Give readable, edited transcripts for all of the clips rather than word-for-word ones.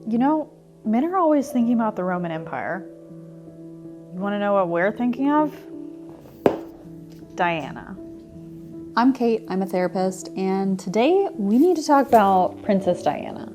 You know, men are always thinking about the Roman Empire. You want to know what we're thinking of? Diana. I'm Kate, I'm a therapist, and today we need to talk about Princess Diana.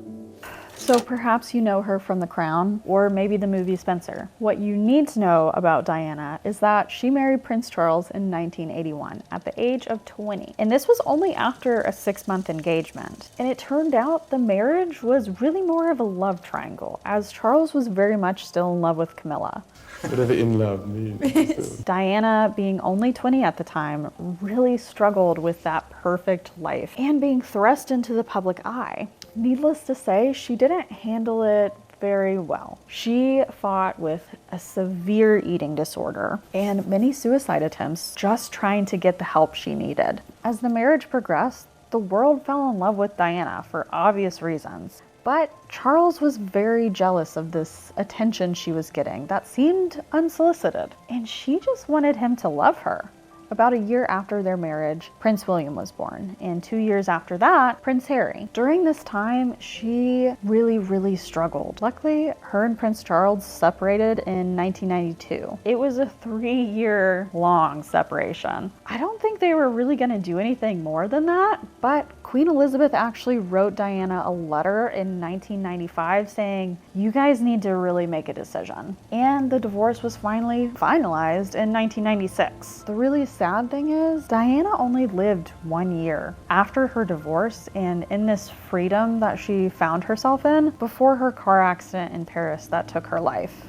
So perhaps you know her from The Crown, or maybe the movie Spencer. What you need to know about Diana is that she married Prince Charles in 1981 at the age of 20. And this was only after a 6-month engagement. And it turned out the marriage was really more of a love triangle, as Charles was very much still in love with Camilla. Whatever in love means. Diana, being only 20 at the time, really struggled with that perfect life and being thrust into the public eye. Needless to say, she didn't handle it very well. She fought with a severe eating disorder and many suicide attempts just trying to get the help she needed. As the marriage progressed, the world fell in love with Diana for obvious reasons. But Charles was very jealous of this attention she was getting that seemed unsolicited, and she just wanted him to love her. About a year after their marriage, Prince William was born, and 2 years after that, Prince Harry. During this time, she really struggled. Luckily, her and Prince Charles separated in 1992. It was a 3-year-long separation. I don't think they were really gonna do anything more than that, but Queen Elizabeth actually wrote Diana a letter in 1995 saying, "You guys need to really make a decision." And the divorce was finally finalized in 1996. The really sad thing is, Diana only lived 1 year after her divorce and in this freedom that she found herself in before her car accident in Paris that took her life.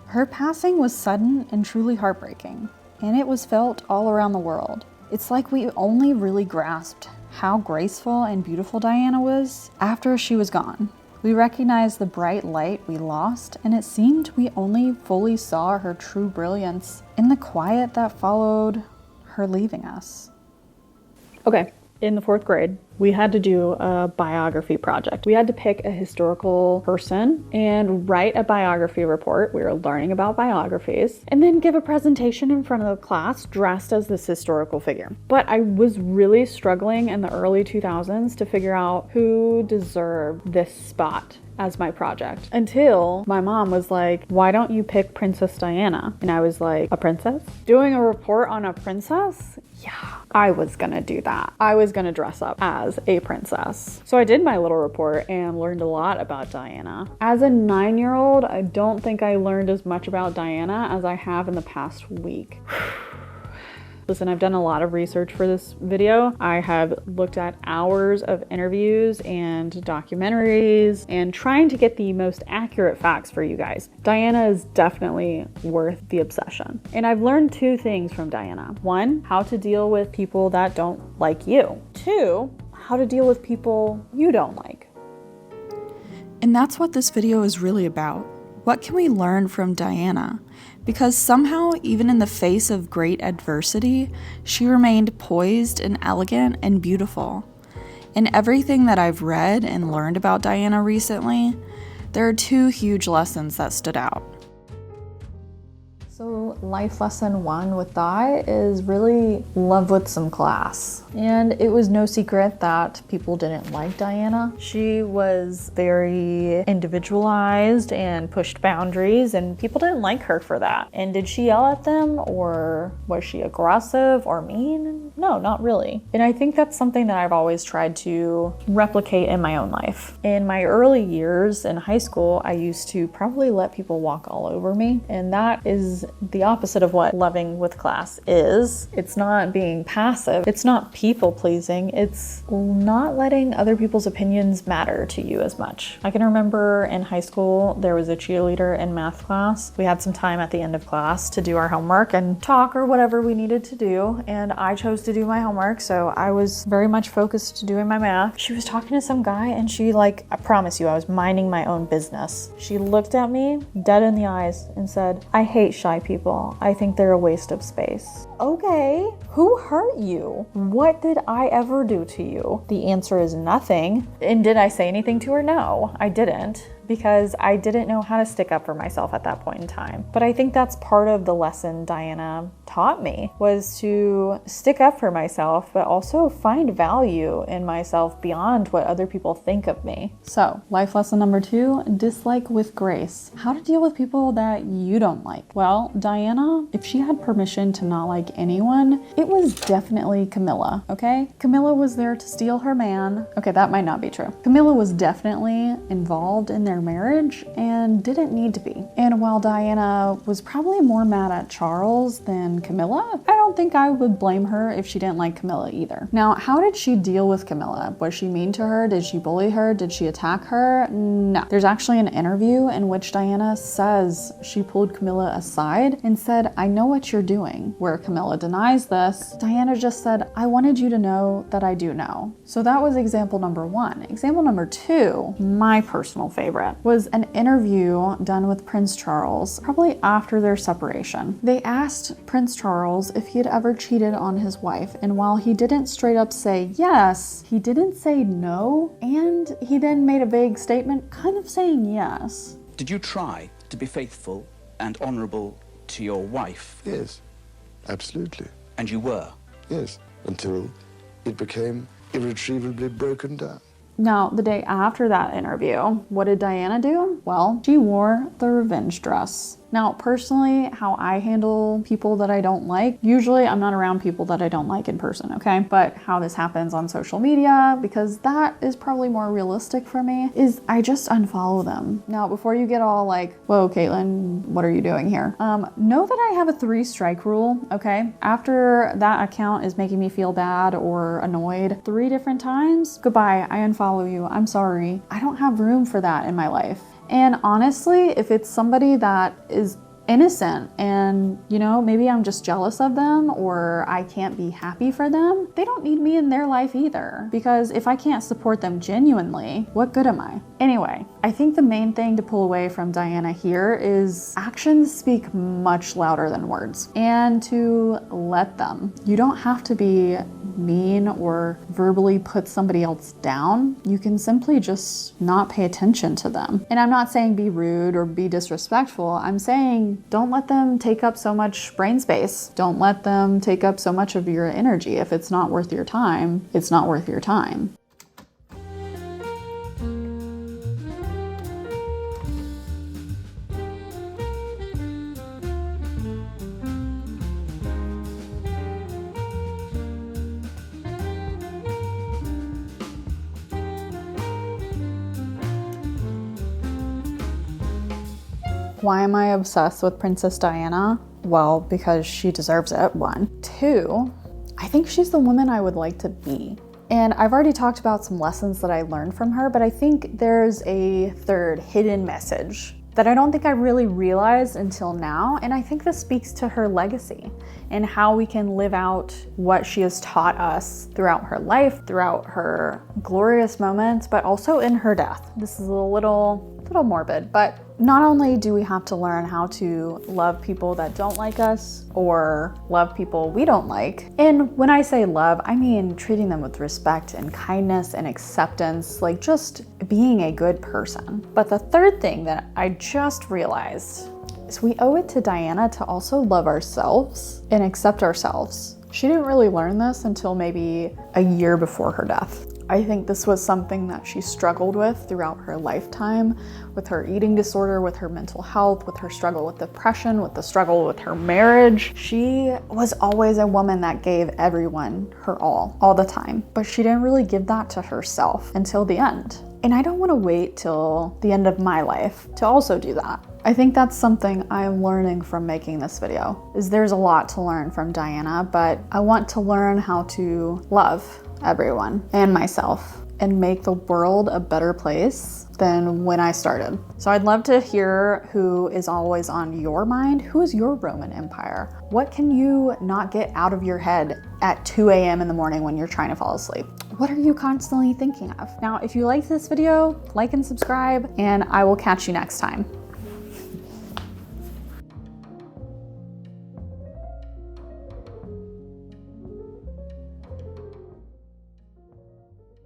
Her passing was sudden and truly heartbreaking, and it was felt all around the world. It's like we only really grasped how graceful and beautiful Diana was after she was gone. We recognized the bright light we lost, and it seemed we only fully saw her true brilliance in the quiet that followed her leaving us. Okay, in the 4th grade, we had to do a biography project. We had to pick a historical person and write a biography report. We were learning about biographies, and then give a presentation in front of the class dressed as this historical figure. But I was really struggling in the early 2000s to figure out who deserved this spot as my project, until my mom was like, "Why don't you pick Princess Diana?" And I was like, "A princess? Doing a report on a princess? Yeah, I was gonna do that. I was gonna dress up as a princess." So I did my little report and learned a lot about Diana. As a 9-year-old, I don't think I learned as much about Diana as I have in the past week. Listen, I've done a lot of research for this video. I have looked at hours of interviews and documentaries and trying to get the most accurate facts for you guys. Diana is definitely worth the obsession. And I've learned 2 things from Diana. 1, how to deal with people that don't like you. 2, how to deal with people you don't like. And that's what this video is really about. What can we learn from Diana? Because somehow, even in the face of great adversity, she remained poised and elegant and beautiful. In everything that I've read and learned about Diana recently, there are 2 huge lessons that stood out. So life lesson 1 with Di is really love with some class. And it was no secret that people didn't like Diana. She was very individualized and pushed boundaries, and people didn't like her for that. And did she yell at them, or was she aggressive or mean? No, not really. And I think that's something that I've always tried to replicate in my own life. In my early years in high school, I used to probably let people walk all over me, and that is the opposite of what loving with class is. It's not being passive. It's not people pleasing. It's not letting other people's opinions matter to you as much. I can remember in high school, there was a cheerleader in math class. We had some time at the end of class to do our homework and talk or whatever we needed to do. And I chose to do my homework. So I was very much focused doing my math. She was talking to some guy and she I promise you, I was minding my own business. She looked at me dead in the eyes and said, "I hate shy people. I think they're a waste of space." Okay, who hurt you? What did I ever do to you? The answer is nothing. And did I say anything to her? No, I didn't, because I didn't know how to stick up for myself at that point in time. But I think that's part of the lesson Diana taught me, was to stick up for myself, but also find value in myself beyond what other people think of me. So, life lesson number 2, dislike with grace. How to deal with people that you don't like. Well, Diana, if she had permission to not like anyone, it was definitely Camilla, okay? Camilla was there to steal her man. Okay, that might not be true. Camilla was definitely involved in their marriage and didn't need to be. And while Diana was probably more mad at Charles than Camilla, I don't think I would blame her if she didn't like Camilla either. Now, how did she deal with Camilla? Was she mean to her? Did she bully her? Did she attack her? No. There's actually an interview in which Diana says she pulled Camilla aside and said, "I know what you're doing." Where Camilla denies this, Diana just said, "I wanted you to know that I do know." So that was example number 1. Example number 2, my personal favorite, was an interview done with Prince Charles, probably after their separation. They asked Prince Charles if he had ever cheated on his wife, and while he didn't straight up say yes, he didn't say no, and he then made a vague statement kind of saying yes. Did you try to be faithful and honourable to your wife? Yes, absolutely. And you were? Yes, until it became irretrievably broken down. Now, the day after that interview, what did Diana do? Well, she wore the revenge dress. Now, personally, how I handle people that I don't like, usually I'm not around people that I don't like in person, okay? But how this happens on social media, because that is probably more realistic for me, is I just unfollow them. Now, before you get all like, whoa, Caitlin, what are you doing here? Know that I have a 3-strike rule, okay? After that account is making me feel bad or annoyed 3 different times, goodbye, I unfollow you, I'm sorry. I don't have room for that in my life. And honestly, if it's somebody that is innocent and, you know, maybe I'm just jealous of them or I can't be happy for them, they don't need me in their life either. Because if I can't support them genuinely, what good am I? Anyway, I think the main thing to pull away from Diana here is actions speak much louder than words, and to let them. You don't have to be mean or verbally put somebody else down. You can simply just not pay attention to them. And I'm not saying be rude or be disrespectful. I'm saying don't let them take up so much brain space. Don't let them take up so much of your energy. If it's not worth your time, it's not worth your time. Why am I obsessed with Princess Diana? Well, because she deserves it, 1. 2, I think she's the woman I would like to be. And I've already talked about some lessons that I learned from her, but I think there's a third hidden message that I don't think I really realized until now. And I think this speaks to her legacy and how we can live out what she has taught us throughout her life, throughout her glorious moments, but also in her death. This is a little morbid, but not only do we have to learn how to love people that don't like us or love people we don't like, and when I say love, I mean treating them with respect and kindness and acceptance, like just being a good person. But the third thing that I just realized is we owe it to Diana to also love ourselves and accept ourselves. She didn't really learn this until maybe a year before her death. I think this was something that she struggled with throughout her lifetime, with her eating disorder, with her mental health, with her struggle with depression, with the struggle with her marriage. She was always a woman that gave everyone her all the time, but she didn't really give that to herself until the end. And I don't want to wait till the end of my life to also do that. I think that's something I'm learning from making this video, is there's a lot to learn from Diana, but I want to learn how to love everyone and myself and make the world a better place than when I started. So I'd love to hear who is always on your mind. Who is your Roman Empire? What can you not get out of your head at 2 a.m. in the morning when you're trying to fall asleep? What are you constantly thinking of? Now, if you liked this video, like and subscribe, and I will catch you next time.